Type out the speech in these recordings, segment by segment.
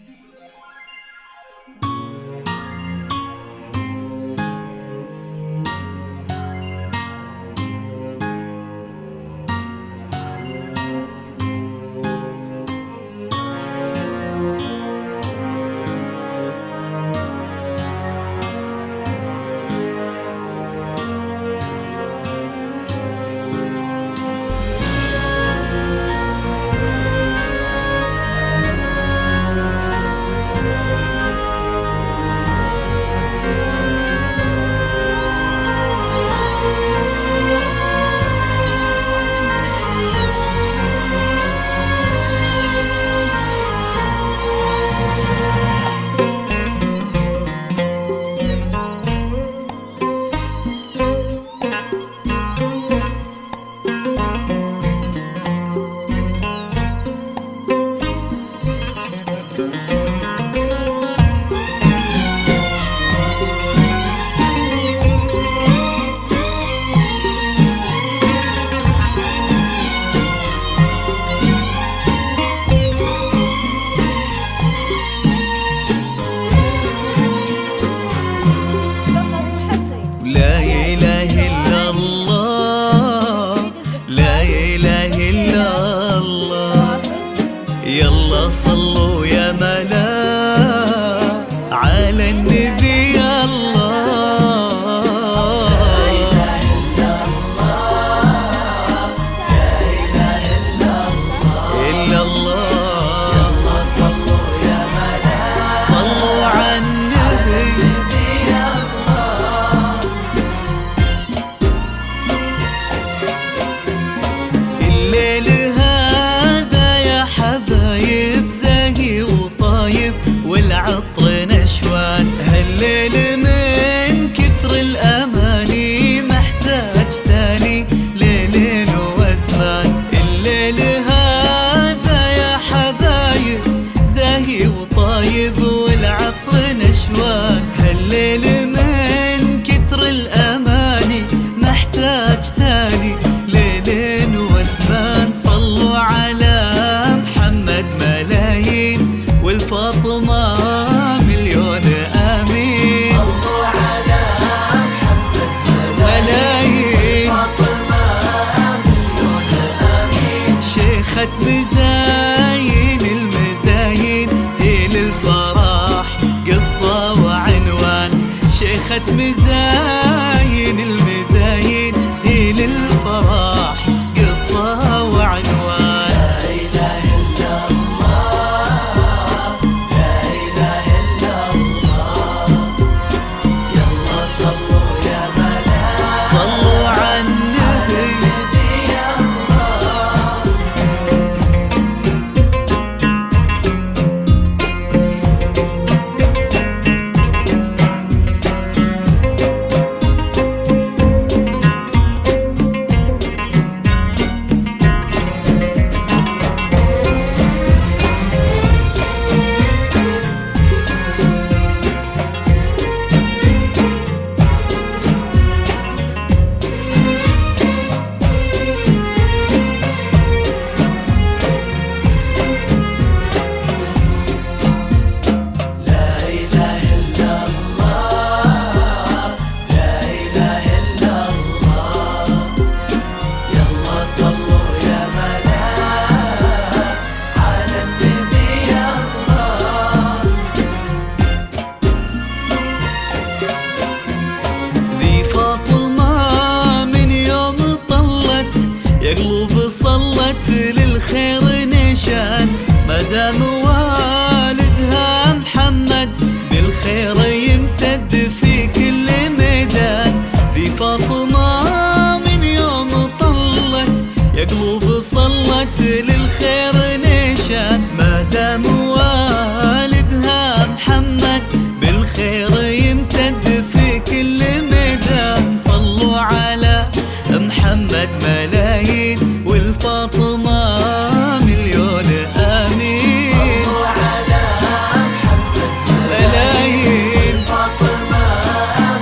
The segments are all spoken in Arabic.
لا إله إلا الله، لا إله إلا الله. يلا صلوا يا ملا على النبي الله. لا إله إلا الله، لا إله إلا الله، إلا الله. يلا صلوا يا ملا صلوا على النبي. الليل هذا يا حبايب زاهي وطايب والعطر نشوان، هالليل من كثر الأماني محتاج تاني ليل وزمان. الليل هذا يا حبايب زاهي وطايب والعطر نشوان، هالليل من كثر الأماني محتاج تاني ليل وزمان. صلوا على محمد ملايين والفاطمة مليون آمين. صلوا على محمد ملايين والفاطمة مليون آمين. شيخة مزاين المزاين هي للفرح قصة وعنوان، شيخة مزاين المزاين هي للفرح قصة وعنوان. لا إله إلا الله، لا إله إلا الله. يلا صلوا يا ملا صلوا على النبي يا الله. يا قلوب صلت للخير نشان، مدام والدها محمد بالخير يمتد في كل ميدان. ذي فاطمة من يوم طلت يا قلوب صلت للخير نشان، مدام والدها محمد بالخير يمتد في كل ميدان. صلوا على محمد ملايين والفاطمة مليون آمين. صلوا على محمد ملايين والفاطمة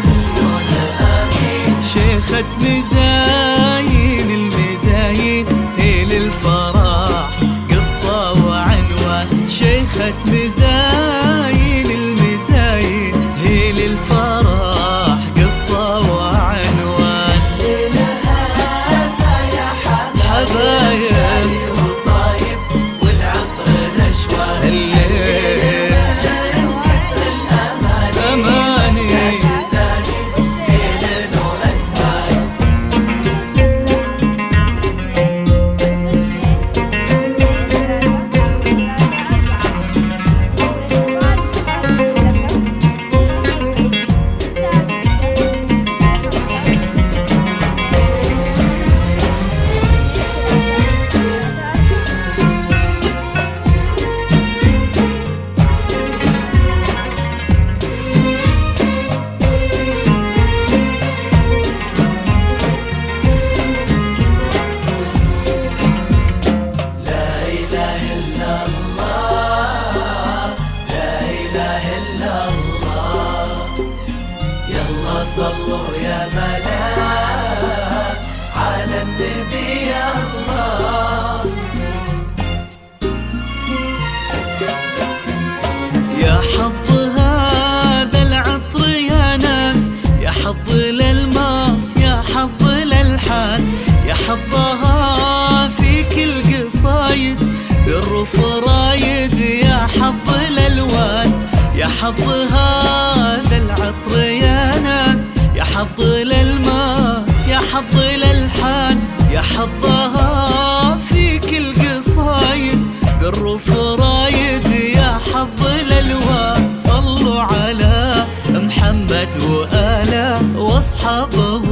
مليون آمين. شيخة مزاين المزاين هي للفرح قصة وعنوان، شيخة مزاين حظ هذا العطر يا ناس، يا حظ للماس، يا حظ للحان، يا حظها في كل قصايد بالروف رايد، يا حظ للواد. صلوا على محمد وآله واصحابه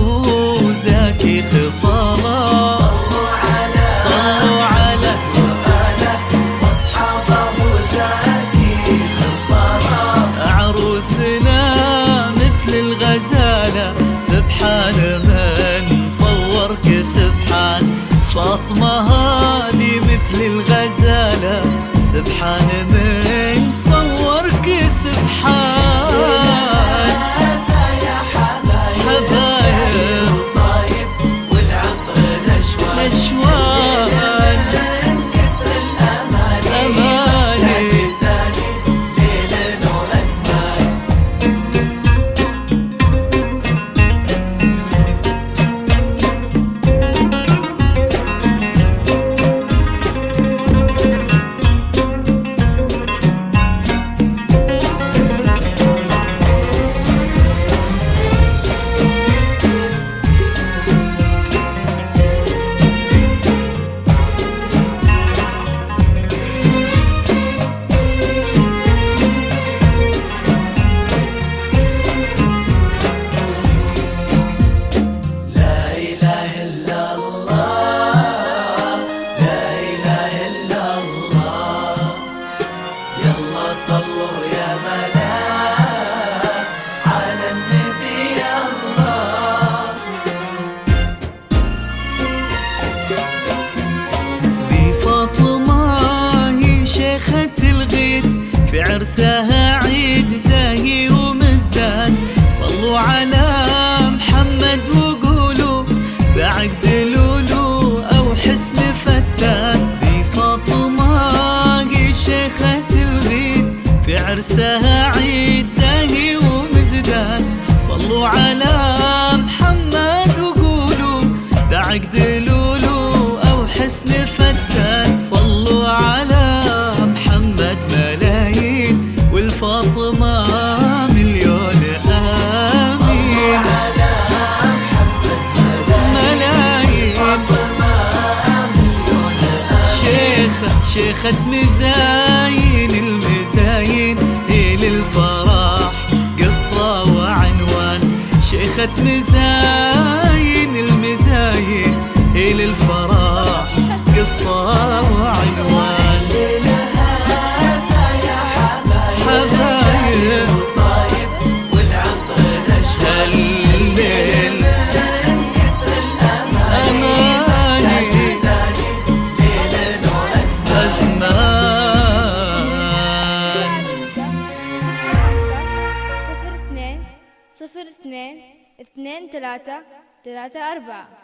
زاكي خصاله، صلوا على وآله واصحابه زاكي خصاله. عروسنا مثل الغزاله، سبحان من صورك سبحان. فاطمة هذه مثل الغزالة، سبحان من صورك سبحان. يا حبايب طايب والعطر نشوان، من كثر الأماني ليل وأزمان. صلوا يا ملاك على النبي يا الله. ذي فاطمة هي شيخة الغيث، في عرسها عيد زاهي ومزدان. صلوا على محمد وقولوا بعقد لولو أو حسن فتان. ذي فاطمة هي شيخة في عرسها عيد زاهي ومزدان. صلوا على محمد وقولوا بعقد لولو أو حسن فتان. صلوا على محمد ملايين والفاطمة مليون آمين. صلوا على محمد ملايين والفاطمة مليون آمين. شيخة مزاين المزاين هي للفرح قصة وعنوان. شيخة مزاين المزاين هي للفرح قصة وعنوان. يا حبايب طايب والعطر نشوان، الليل من كثر الأماني ليل وأزمان. 02 02 23 34